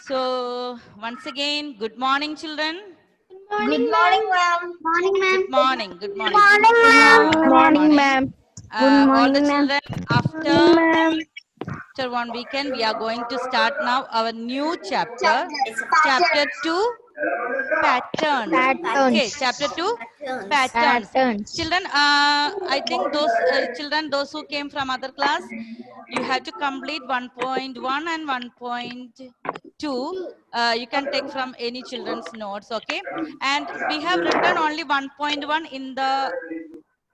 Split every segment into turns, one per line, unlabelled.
So, once again, good morning, children.
Good morning, ma'am. Morning, ma'am.
Good morning. Good morning.
Good
Morning, ma'am. Good
All the
morning, ma'am.
children,
Morning, ma'am.
after one weekend, we are going to start now our new chapter. Chapter
Patterns.
2, patterns. Okay,
Patterns.
chapter 2, patterns.
Patterns.
Children, I think those children, those who came from other class, you have to complete 1.1 and 1.2. You can take from any children's notes, okay? And we have written only 1.1 in the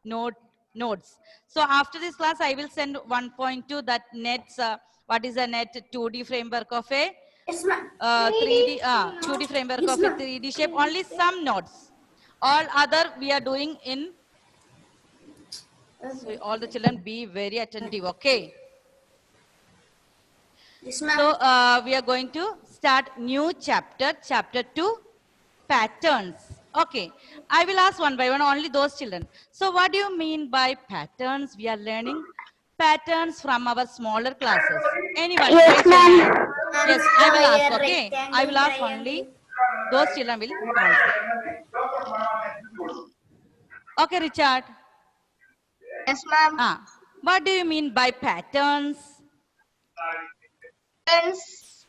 notes. So after this class, I will send 1.2 that nets, what is a net 2D framework of a
Yes, ma'am.
3D, 2D framework
Yes,
of a
ma'am.
3D shape, only some notes. All other we are doing in, so all the children be very attentive, okay?
Yes, ma'am.
So we are going to start new chapter, chapter 2, patterns. Okay, I will ask one by one, only those children. So what do you mean by patterns? We are learning patterns from our smaller classes. Anyone,
Yes,
raise your
ma'am.
hand. Yes, I will ask,
Square,
okay? I will
rectangle,
ask only,
triangle.
those children will answer. Okay, Richard.
Yes, ma'am.
What do you mean by patterns?
Patterns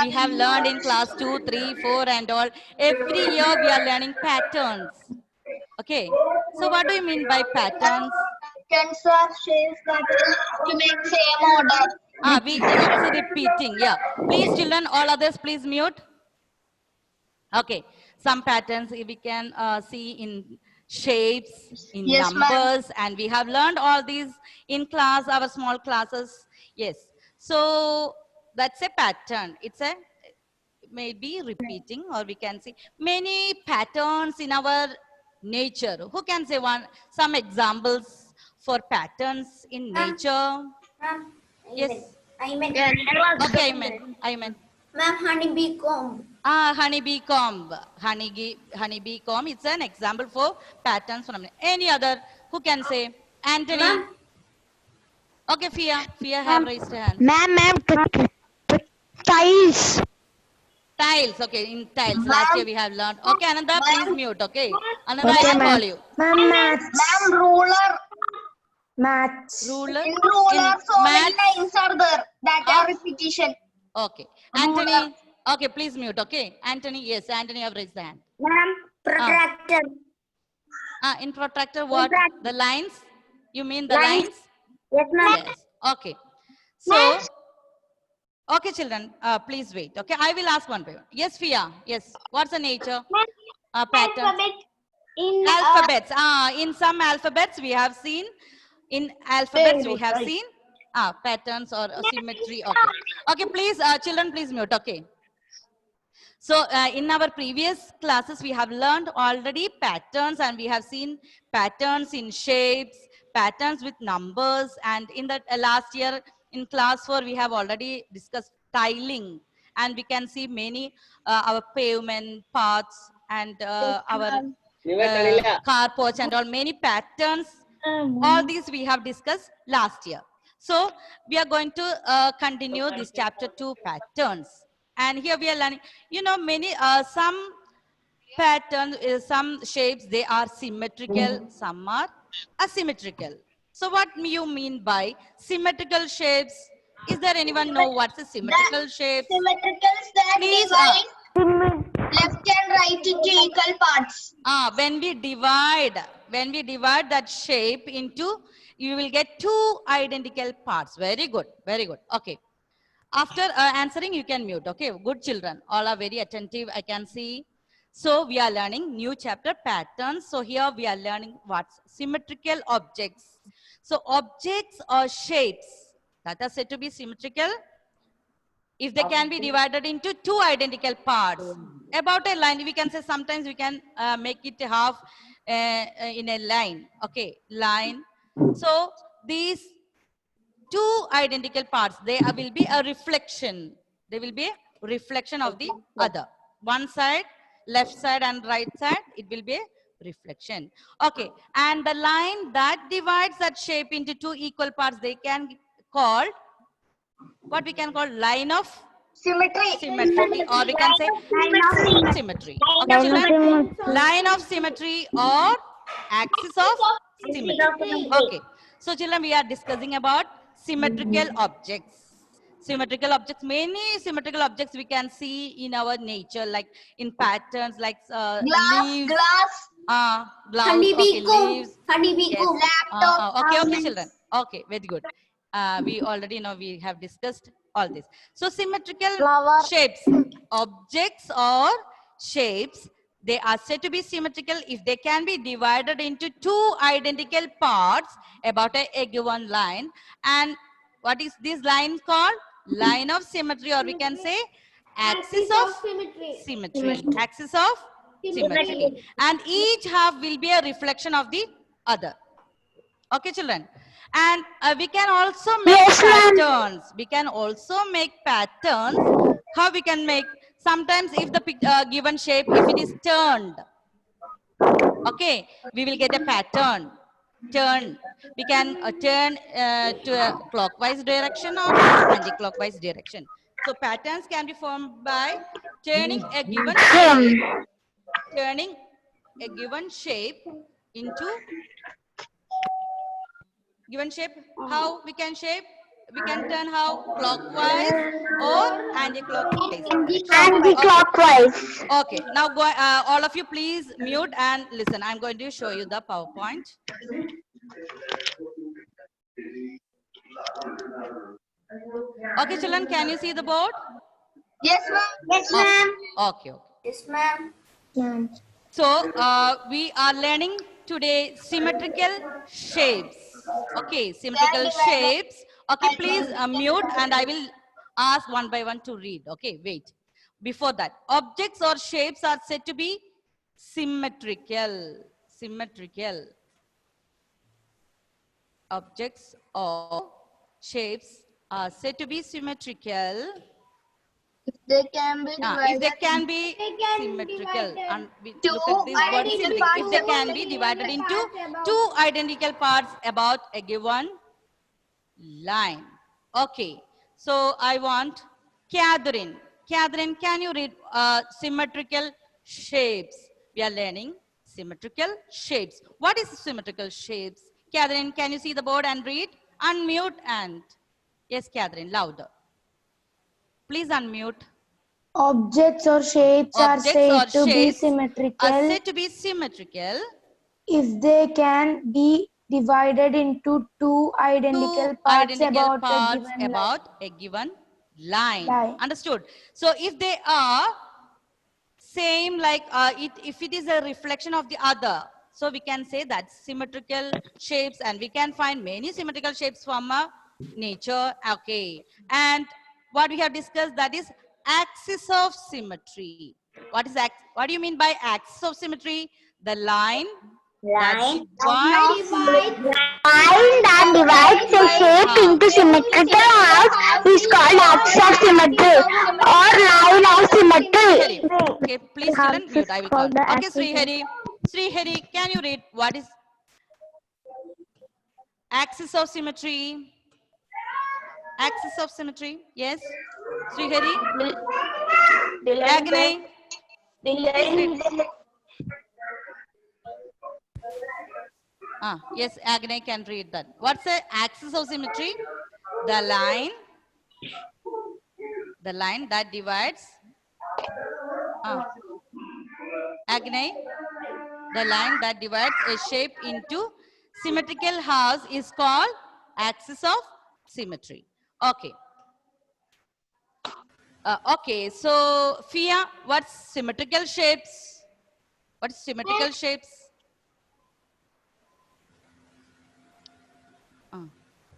We have learned in class 2, 3, 4 and all. Every year we are learning patterns. Okay. So what do you mean by patterns?
Patterns are shapes that to make same order.
It's repeating. Yeah. Please children, all others please mute. Okay. Some patterns we can see in shapes, in
Yes, ma'am.
numbers, and we have learned all these in class, our small classes. Yes. So that's a pattern. It's a maybe repeating, or we can see many patterns in our nature. Who can say some examples for patterns in nature?
Ma'am.
Yes.
I meant.
Okay, I meant.
Ma'am, honeybee comb.
Honeybee comb. Honeybee comb. It's an example for patterns from any other. Who can say? Anthony.
Ma'am.
Okay, Fia. Fia have raised her hand.
Ma'am, tiles.
Tiles. Okay, in tiles. Last year we have learned. Okay, Ananda, please mute. Okay. Ananda, I
Okay,
will
ma'am.
call you.
Ma'am, maths.
Ma'am, ruler.
Maths.
Ruler.
In ruler,
In
so many
maths.
lines are there that are
Of
repetition.
Okay.
Ruler.
Anthony. Okay, please mute. Okay. Anthony, yes. Anthony have raised the hand.
Ma'am, protractor.
In protractor, what? The lines? You mean the
Lines.
lines?
Yes, ma'am.
Yes. Okay. So, okay, children, please wait. Okay, I will ask one by one. Yes, Fia. Yes. What's the nature? Pattern.
Alphabet. In
Alphabets. In some alphabets we have seen. In alphabets we have seen patterns or symmetry. Okay. Okay, please, children, please mute. Okay. So in our previous classes, we have learned already patterns, and we have seen patterns in shapes, patterns with numbers. And in the last year in class 4, we have already discussed tiling, and we can see many our pavement paths and our car porch and all many patterns. All these we have discussed last year. So we are going to continue this chapter 2, patterns. And here we are learning, you know, many, some patterns, some shapes, they are symmetrical, some are asymmetrical. So what you mean by symmetrical shapes? Is there anyone know what's a symmetrical shapes?
symmetricals that
Please,
divide left and right into equal parts.
when we divide that shape into, you will get two identical parts. Very good, very good. Okay. After answering, you can mute. Okay, good children. All are very attentive, I can see. So we are learning new chapter, patterns. So here we are learning what's symmetrical objects. So objects or shapes that are said to be symmetrical if they can be divided into two identical parts. About a line, we can say sometimes we can make it half in a line. Okay, line. So these two identical parts, they will be a reflection. They will be a reflection of the other. One side, left side and right side, it will be a reflection. Okay, and the line that divides that shape into two equal parts, they can call, what we can call line of
Symmetry.
Symmetry, or we can say
Line of symmetry.
symmetry. Okay,
Line of
children?
symmetry.
Line of symmetry or axis of symmetry. Okay. So, children, we are discussing about symmetrical objects. Symmetrical objects, many symmetrical objects we can see in our nature, like in patterns, like leaves, glass, okay, leaves. Yes. Okay, children. Okay, very good. We already know, we have discussed all this. So, symmetrical
Flower.
shapes, objects or shapes, they are said to be symmetrical if they can be divided into two identical parts about a given line. And what is this line called? Line of symmetry, or we can say axis of symmetry. Axis of symmetry. And each half will be a reflection of the other. Okay, children. And we can also make patterns. We can also make patterns. How we can make? Sometimes if the given shape, if it is turned, okay, we will get a pattern. Turn. We can turn to a clockwise direction or anti-clockwise direction. So patterns can be formed by turning a given shape, into given shape. How we can shape? We can turn how? Clockwise or anti-clockwise.
Anti-clockwise.
Okay, now go, all of you please mute and listen. I'm going to show you the PowerPoint. Okay, children, can you see the board?
Yes, ma'am. Yes, ma'am.
Okay.
Yes, ma'am.
So, we are learning today symmetrical shapes. Okay, symmetrical shapes. Okay, please mute and I will ask one by one to read. Okay, wait. Before that, objects or shapes are said to be symmetrical. Symmetrical. Objects or shapes are said to be symmetrical.
If they can be
If they can be symmetrical, and we look at this word symmetrical. If they can be divided into two identical parts about a given line. Okay, so I want Catherine. Catherine, can you read symmetrical shapes? We are learning symmetrical shapes. What is symmetrical shapes? Catherine, can you see the board and read? Unmute and yes, Catherine, louder. Please unmute.
Objects or shapes are said to be symmetrical.
Are said to be symmetrical
if they can be divided into two identical parts
about a given line. Understood? So if they are same, like if it is a reflection of the other, so we can say that symmetrical shapes, and we can find many symmetrical shapes from nature. Okay, and what we have discussed, that is axis of symmetry. What do you mean by axis of symmetry? The line that
divides a shape into symmetrical halves is called axis of symmetry or line of symmetry.
Okay, please children, mute. I will call. Okay, Srihari, can you read what is axis of symmetry? Axis of symmetry, yes. Srihari. Agni. Yes, Agni can read that. What's the axis of symmetry? The line that divides. Agni, the line that divides a shape into symmetrical halves is called axis of symmetry. Okay. Okay, so Fia, what's symmetrical shapes? What's symmetrical shapes?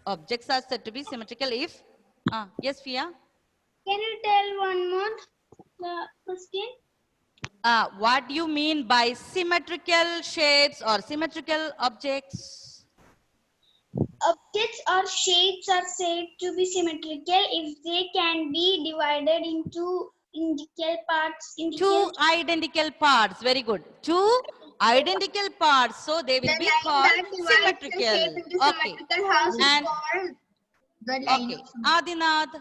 Objects are said to be symmetrical if, yes, Fia?
Can you tell one more question?
What do you mean by symmetrical shapes or symmetrical objects?
Objects or shapes are said to be symmetrical if they can be divided into identical parts.
Two identical parts. Very good. Two identical parts. So they will be called symmetrical. Okay. And okay, Adinath.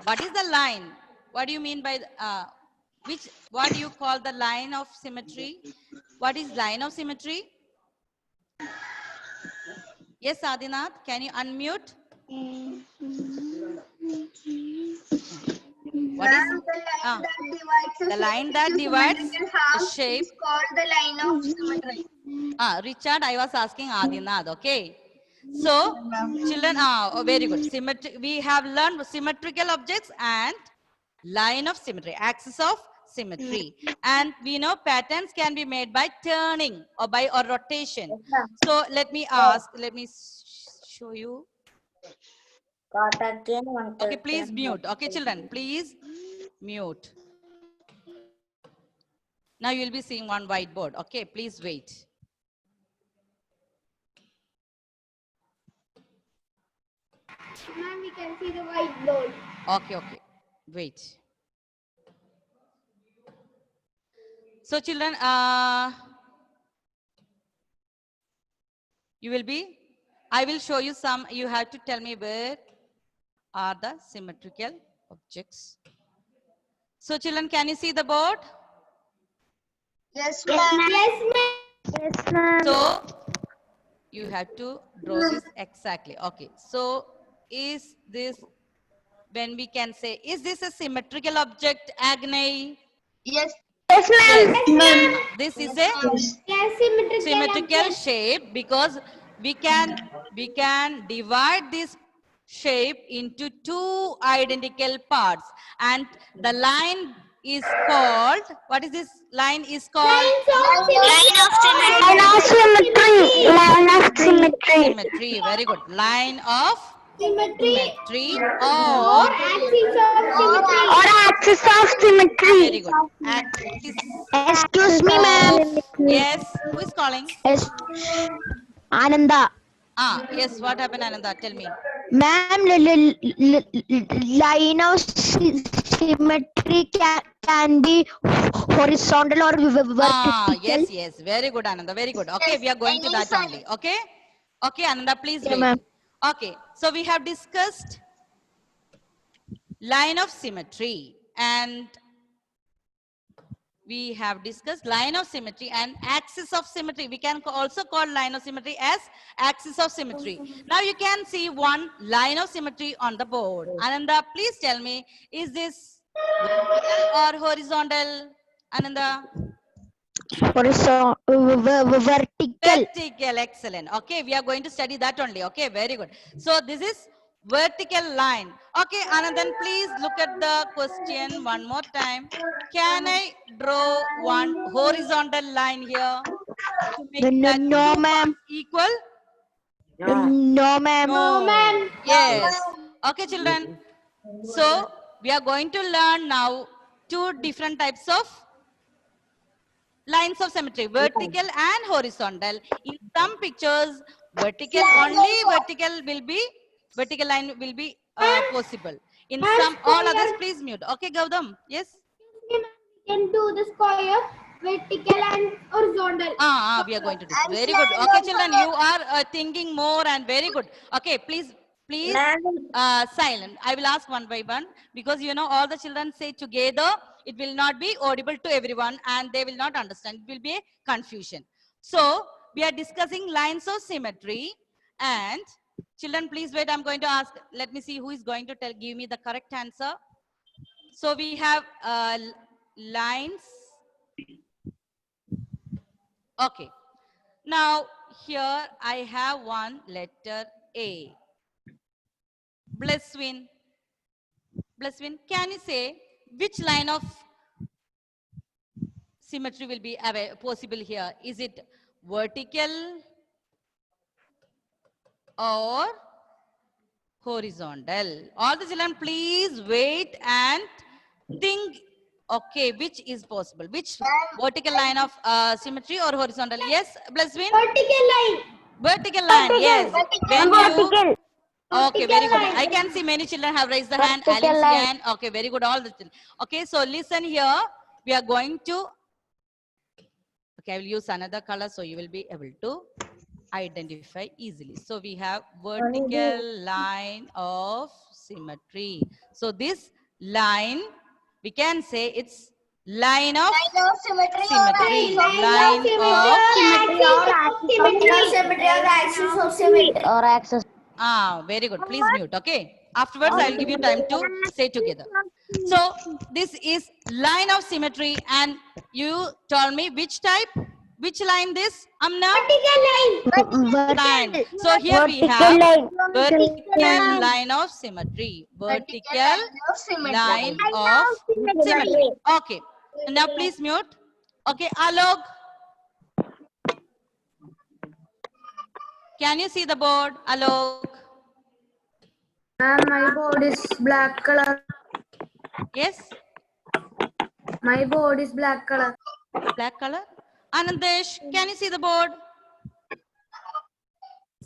What is the line? What do you mean by what do you call the line of symmetry? What is line of symmetry? Yes, Adinath, can you unmute? What is ah, the line that divides a shape?
is called the line of symmetry.
Richard, I was asking Adinath, okay? So, children, very good. Symmetry, we have learned symmetrical objects and line of symmetry, axis of symmetry. And we know patterns can be made by turning or by or rotation. So, let me ask, let me show you. Okay, please mute. Okay, children, please mute. Now you will be seeing one whiteboard. Okay, please wait.
Ma'am, we can see the whiteboard.
Okay, wait. So children, I will show you some, you have to tell me where are the symmetrical objects. So children, can you see the board?
Yes, ma'am. Yes, ma'am.
Yes, ma'am.
So you have to draw this exactly. Okay, so is this, when we can say, is this a symmetrical object, Agnay?
Yes.
Yes, ma'am.
Ma'am.
This is a
Yes,
symmetrical shape because we can divide this shape into two identical parts, and the line is called, what is this line is called?
Line of symmetry. Line of symmetry.
Symmetry. Very good. Line of symmetry
Or
or
axis of symmetry.
very
Or axis of symmetry.
good. Axis.
Excuse me, ma'am.
Yes. Who is calling?
Yes. Ananda.
Yes. What happened, Ananda? Tell me.
Ma'am, line of symmetry can be horizontal or vertical.
Yes. Very good, Ananda. Very good. Okay, we are going to that only. Okay. Okay, Ananda, please
Yeah,
wait.
ma'am.
Okay, so we have discussed line of symmetry, and we have discussed line of symmetry and axis of symmetry. We can also call line of symmetry as axis of symmetry. Now you can see one line of symmetry on the board. Ananda, please tell me, is this vertical or horizontal? Ananda?
Vertical.
Vertical, excellent. Okay, we are going to study that only. Okay, very good. So this is vertical line. Okay, Anandan, please look at the question one more time. Can I draw one horizontal line here to make that
No,
two
ma'am.
parts equal?
No, ma'am.
No. Yes. Okay, children. So we are going to learn now two different types of lines of symmetry, vertical and horizontal. In some pictures, vertical line will be possible. In some, all others, please mute. Okay, Gautam. Yes.
We can do the square, vertical and horizontal.
We are going to do. Very good. Okay, children, you are thinking more and very good. Okay, please, silent. I will ask one by one because you know all the children say together. It will not be audible to everyone and they will not understand. It will be a confusion. So we are discussing lines of symmetry, and children, please wait. I'm going to ask. Let me see who is going to give me the correct answer. So we have lines. Okay. Now here I have one letter A. Blesswin, can you say which line of symmetry will be possible here? Is it vertical or horizontal? All the children, please wait and think. Okay, which is possible? Which vertical line of symmetry or horizontal? Yes, Blesswin?
Vertical line.
Vertical line, yes. When you
Vertical.
okay, very good. I can see many children have raised the hand.
Vertical line.
Alice, okay, very good. All the children. Okay, so listen here. We are going to. Okay, I will use another color so you will be able to identify easily. So we have vertical line of symmetry. So this line, we can say it's line of
symmetry.
symmetry. Line of
or axis.
very good. Please mute. Okay. Afterwards, I'll give you time to say together. So this is line of symmetry, and you told me which type, which line this, Amna? Line. So here we have vertical line of symmetry. Vertical line of symmetry. Okay. Now please mute. Okay, Alok. Can you see the board, Alok?
My board is black color.
Yes,
My board is black color.
black color. Anandesh, can you see the board?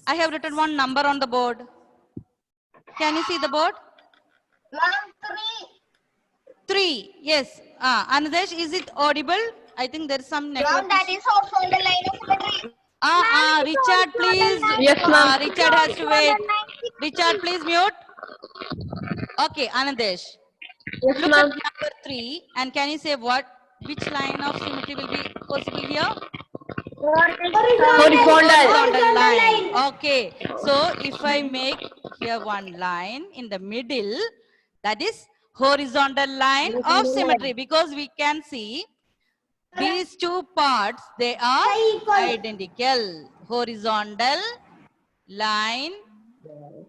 I have written one number on the board. Can you see the board? 3. Yes. Anandesh, is it audible? I think there is some network.
That is also on the line of symmetry.
Richard, please.
Yes, ma'am.
Richard has to wait. Richard, please mute. Okay, Anandesh.
Yes,
Look at
ma'am.
number 3, and can you say which line of symmetry will be possible here? Horizontal line. Okay. So if I make here one line in the middle, that is horizontal line of symmetry, because we can see these two parts, they are identical. Horizontal line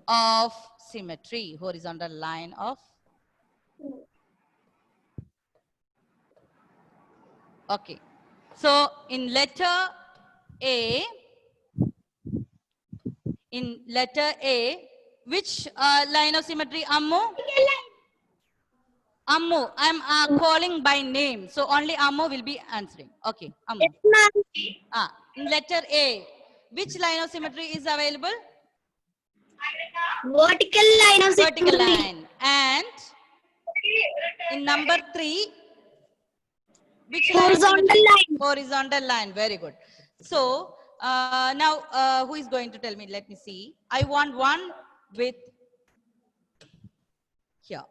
of symmetry. Horizontal line of. Okay. So in letter A, which line of symmetry, Ammu? Ammu, I'm calling by name. So only Ammu will be answering. Okay, Ammu. In letter A, which line of symmetry is available?
Vertical line of
Vertical line. And in number 3, which line of symmetry? Horizontal line. Very good. So now who is going to tell me? Let me see. I want one with here.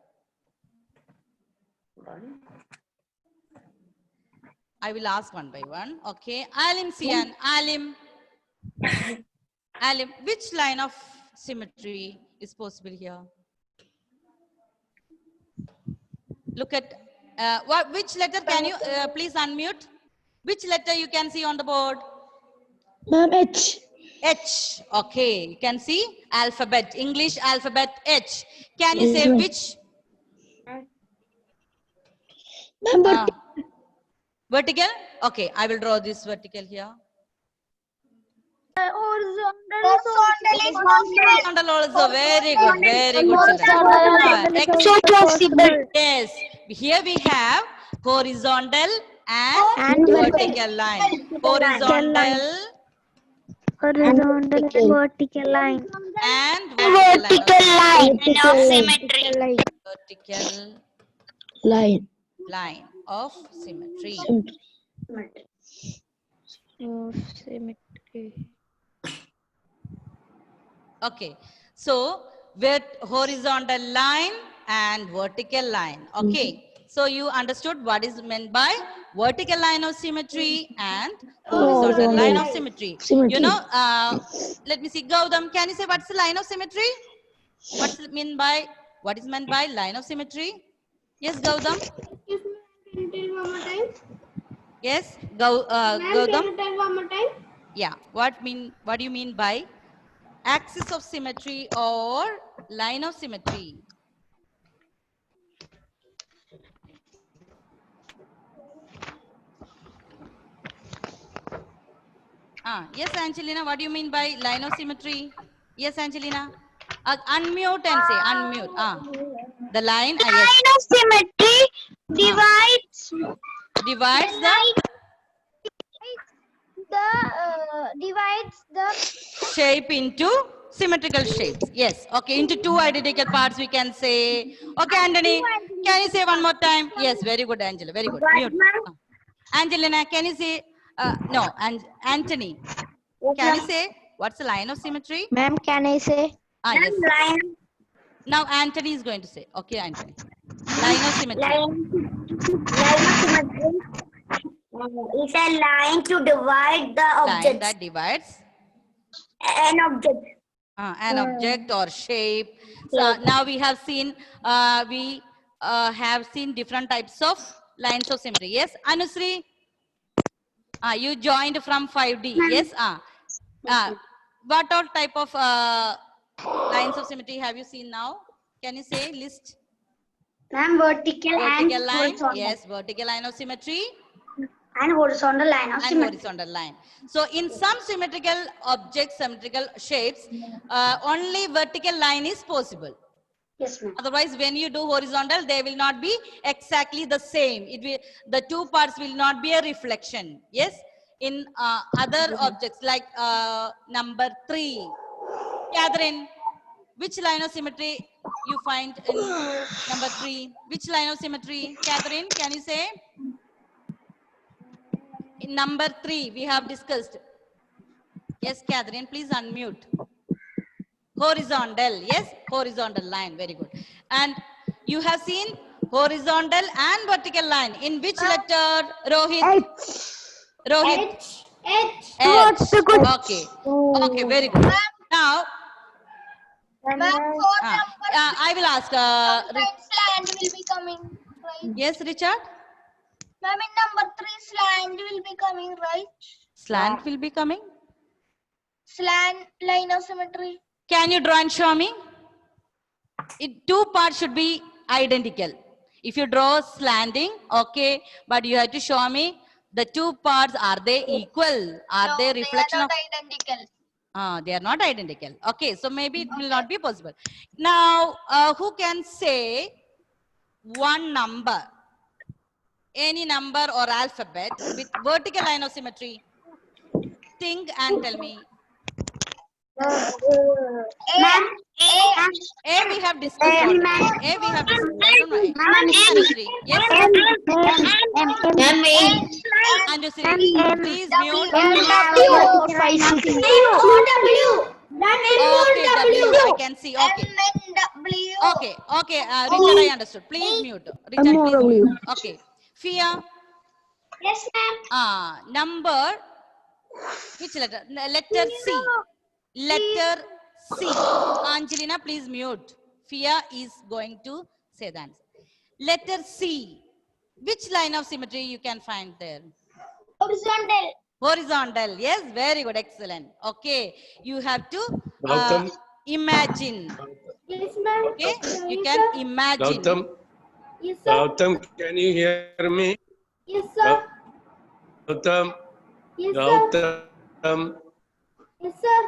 I will ask one by one. Okay. Alim Sian. Alim. Alim. Which line of symmetry is possible here? Look at which letter can you please unmute? Which letter you can see on the board?
Ma'am, H.
H. Okay. You can see alphabet. English alphabet H. Can you say which?
Ma'am,
Vertical? Okay, I will draw this vertical here. Horizontal also. Very good. Very good, children. Excellent. Yes. Here we have horizontal and vertical line. Horizontal
horizontal and vertical line.
and vertical line.
Of symmetry.
Vertical
Line.
line of symmetry.
Of symmetry.
Okay. So, with horizontal line and vertical line. Okay. So, you understood what is meant by vertical line of symmetry and horizontal line of symmetry. You know, let me see. Gautam, can you say what's the line of symmetry? What is meant by line of symmetry? Yes, Gautam. Yes, Gautam. Yeah. What do you mean by axis of symmetry or line of symmetry? Yes, Angelina, what do you mean by line of symmetry? Yes, Angelina. Unmute and say, unmute. The line, yes.
Line of symmetry divides
divides the shape into symmetrical shapes. Yes. Okay. Into two identical parts, we can say. Okay, Anthony, can you say one more time? Yes. Very good, Angela. Very good. Mute. Angelina, can you say? No. And Anthony, can you say what's the line of symmetry?
Ma'am, can I say?
Yes. Now Anthony is going to say. Okay, Anthony. Line of symmetry.
Line of symmetry is a line to divide the
Line
objects.
that divides
An object.
an object or shape. So now we have seen different types of lines of symmetry. Yes, Anusri. You joined from 5D. Yes. What all type of lines of symmetry have you seen now? Can you say list?
Ma'am, vertical
Vertical
and
line.
horizontal.
Yes, vertical line of symmetry
And horizontal line of
and
symmetry.
horizontal line. So in some symmetrical objects, symmetrical shapes, only vertical line is possible.
Yes, ma'am.
Otherwise, when you do horizontal, they will not be exactly the same. It will, the two parts will not be a reflection. Yes. In other objects like number 3, Catherine, which line of symmetry you find in number 3? Which line of symmetry, Catherine? Can you say? In number 3, we have discussed. Yes, Catherine, please unmute. Horizontal, yes, horizontal line, very good. And you have seen horizontal and vertical line. In which letter, Rohit? Rohit?
H.
H. Okay, okay, very good. Now, I will ask.
Slant will be coming, right?
Yes, Richard?
Ma'am, in number 3, slant will be coming, right?
Slant will be coming.
Slant line of symmetry.
Can you draw and show me? Two parts should be identical. If you draw slanting, okay, but you have to show me the two parts, are they equal? Are they reflection of?
Identical.
They are not identical. Okay, so maybe it will not be possible. Now, who can say one number, any number or alphabet with vertical line of symmetry? Think and tell me.
Ma'am,
A we have discussed already. A we have discussed. I don't know. Anusri. Yes. Anusri, please mute. Okay, W. I can see. Okay. Okay. Okay. Richard, I understood. Please mute. Richard, please mute. Okay. Fia.
Yes, ma'am.
Number. Which letter? Letter C. Letter C. Angelina, please mute. Fia is going to say the answer. Letter C. Which line of symmetry you can find there?
Horizontal.
Horizontal. Yes, very good. Excellent. Okay. You have to
Gautam.
imagine.
Yes, ma'am.
Okay. You can imagine.
Gautam,
Yes, sir.
Gautam, can you hear me?
Yes, sir.
Gautam,
Yes, sir.
Gautam,
Yes, sir.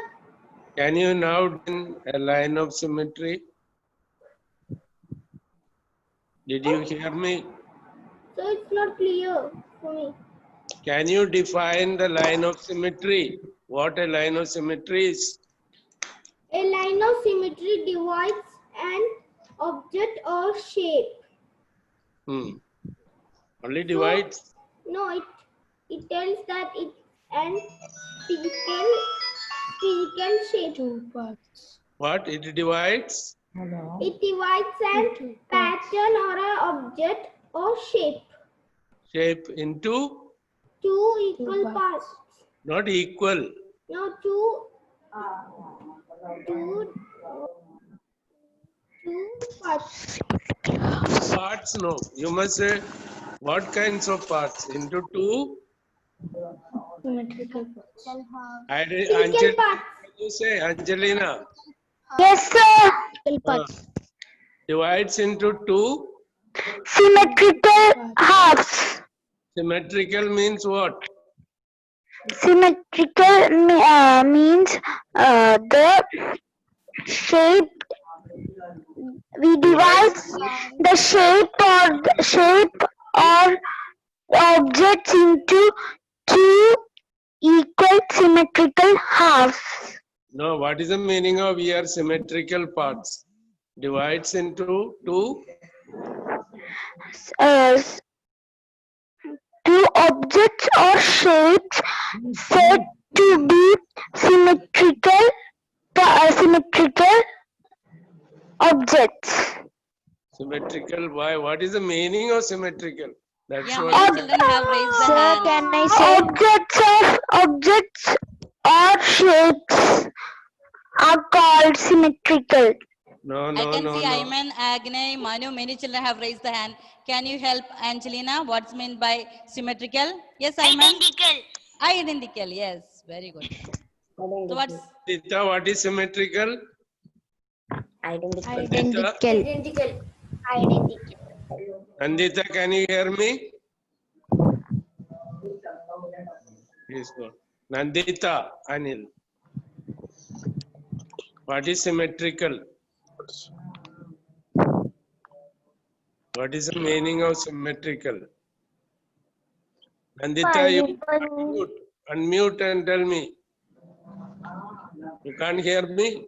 can you now do a line of symmetry? Did you hear me?
So it's not clear for me.
Can you define the line of symmetry? What a line of symmetry is?
A line of symmetry divides an object or shape.
Only divides?
No, it tells that it's an physical shape. Two parts.
What? It divides?
It divides an pattern or an object or shape.
Shape into?
Two equal parts.
Not equal.
No, two parts.
Parts, no. You must say what kinds of parts? Into two?
Symmetrical parts.
Angel,
parts.
can you say Angelina?
Yes, sir.
Divides into two?
Symmetrical halves.
Symmetrical means what?
Symmetrical means the shape. We divide the shape or objects into two equal symmetrical halves.
No, what is the meaning of here symmetrical parts? Divides into two?
Two objects or shapes said to be symmetrical Objects.
Symmetrical. Why? What is the meaning of symmetrical? That's
Yeah,
what.
many children have raised the hand.
Objects or shapes are called symmetrical.
No,
I
no,
can
no,
see
no.
Ayman, Agnay, Manu, many children have raised the hand. Can you help Angelina? What's meant by symmetrical? Yes, Ayman? Identical, yes. Very good. So what's,
Nandita, what is symmetrical? Nandita,
Identical.
Nandita, can you hear me? Please go. Nandita, Anil. What is symmetrical? What is the meaning of symmetrical? Nandita, you unmute and tell me. You can't hear me?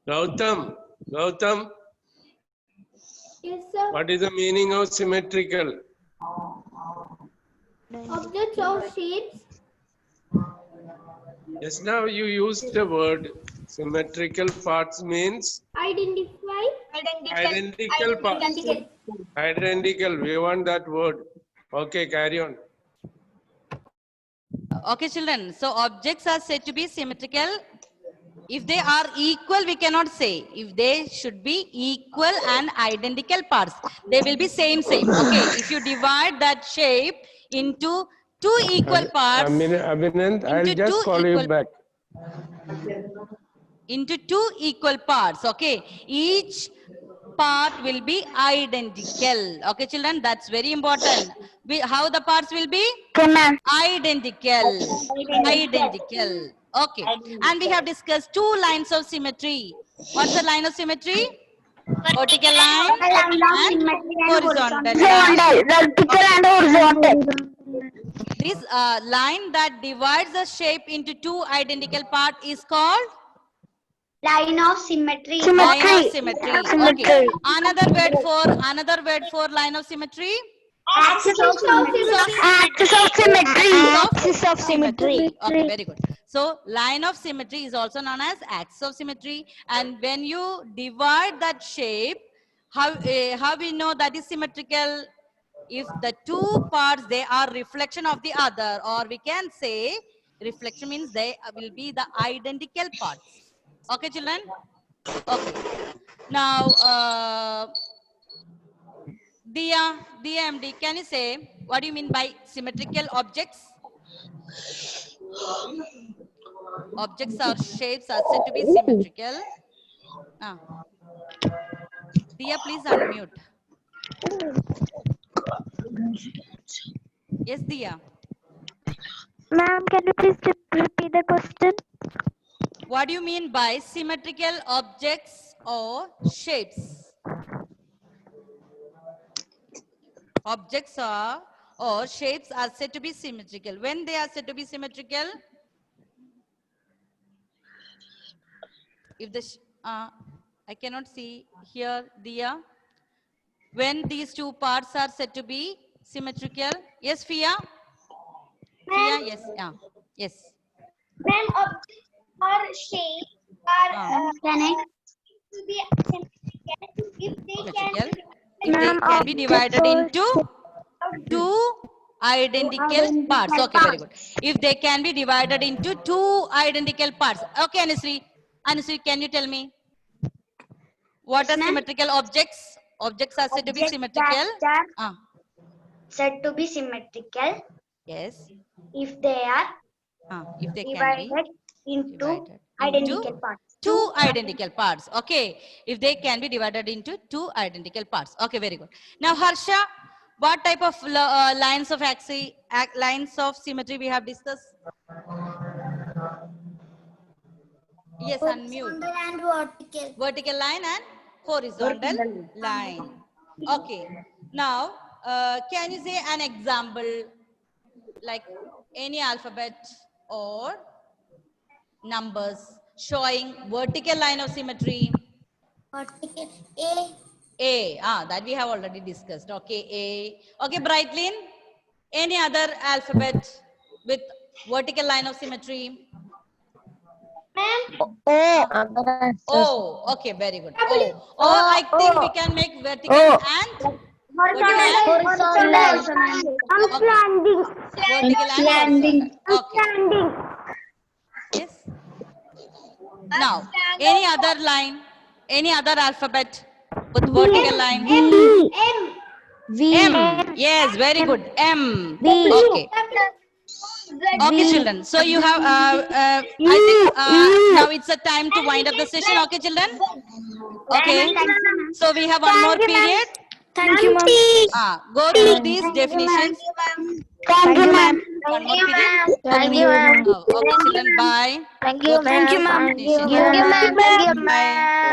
Gautam, Gautam,
Yes, sir.
what is the meaning of symmetrical?
Objects or shapes.
Just now you used the word symmetrical parts means
Identify.
identical parts. Identical, we want that word. Okay, carry on.
okay children, so objects are said to be symmetrical. If they are equal, we cannot say. If they should be equal and identical parts, they will be same. Okay, if you divide that shape into two equal parts,
Abhinand, I'll
into
just
two
call you
equal-
back.
into two equal parts, okay, each part will be identical. Okay children, that's very important. How the parts will be?
Okay, ma'am.
Identical. Okay. And we have discussed two lines of symmetry. What's the line of symmetry? Vertical line and horizontal line.
Vertical and horizontal.
This line that divides the shape into two identical parts is called
Line of symmetry.
line of symmetry. Okay.
Symmetry.
Another word for line of symmetry.
Axis of symmetry.
Axis of symmetry.
Axis of symmetry. Okay, very good. So line of symmetry is also known as axis of symmetry. And when you divide that shape, how we know that is symmetrical? If the two parts, they are reflection of the other, or we can say reflection means they will be the identical parts. Okay, children? Okay. Now, Dia MD, can you say what do you mean by symmetrical objects? Objects or shapes are said to be symmetrical. Dia, please unmute. Yes, Dia.
Ma'am, can you please repeat the question?
What do you mean by symmetrical objects or shapes? Objects or shapes are said to be symmetrical. When they are said to be symmetrical? If the I cannot see here, Dia. When these two parts are said to be symmetrical. Yes, Fia? Fia, yes, yeah, yes.
When objects or shapes are connected to be symmetrical, if they can
If they can be divided into two identical parts. Okay, very good. If they can be divided into two identical parts. Okay, Anusri. Anusri, can you tell me? What are symmetrical objects? Objects are said to be symmetrical.
said to be symmetrical
Yes.
if they are
If they can
divided
be
into
divided
identical
into
parts.
two identical parts. Okay. If they can be divided into two identical parts. Okay, very good. Now, Harsha, what type of lines of lines of symmetry we have discussed? Yes, unmute.
And vertical.
Vertical line and horizontal line. Okay. Now, can you say an example like any alphabet or numbers showing vertical line of symmetry?
Vertical.
A. That we have already discussed. Okay, A. Okay, Brightlin. Any other alphabet with vertical line of symmetry? Oh, okay, very good. Oh, I think we can make vertical and
Horizontal. Standing.
vertical and horizontal. Okay. Yes. Now, any other line, any other alphabet with vertical line? M. Yes, very good. M. Okay. Okay, children. So you have, I think now it's a time to wind up the session. Okay, children. Okay. So we have one more period.
Thank you, ma'am.
Go through these definitions.
Thank you, ma'am.
One more period.
Thank you, ma'am.
Okay, children. Bye.
Thank
Go
you,
through
ma'am.
these
Thank you,
definitions.
ma'am.
Bye.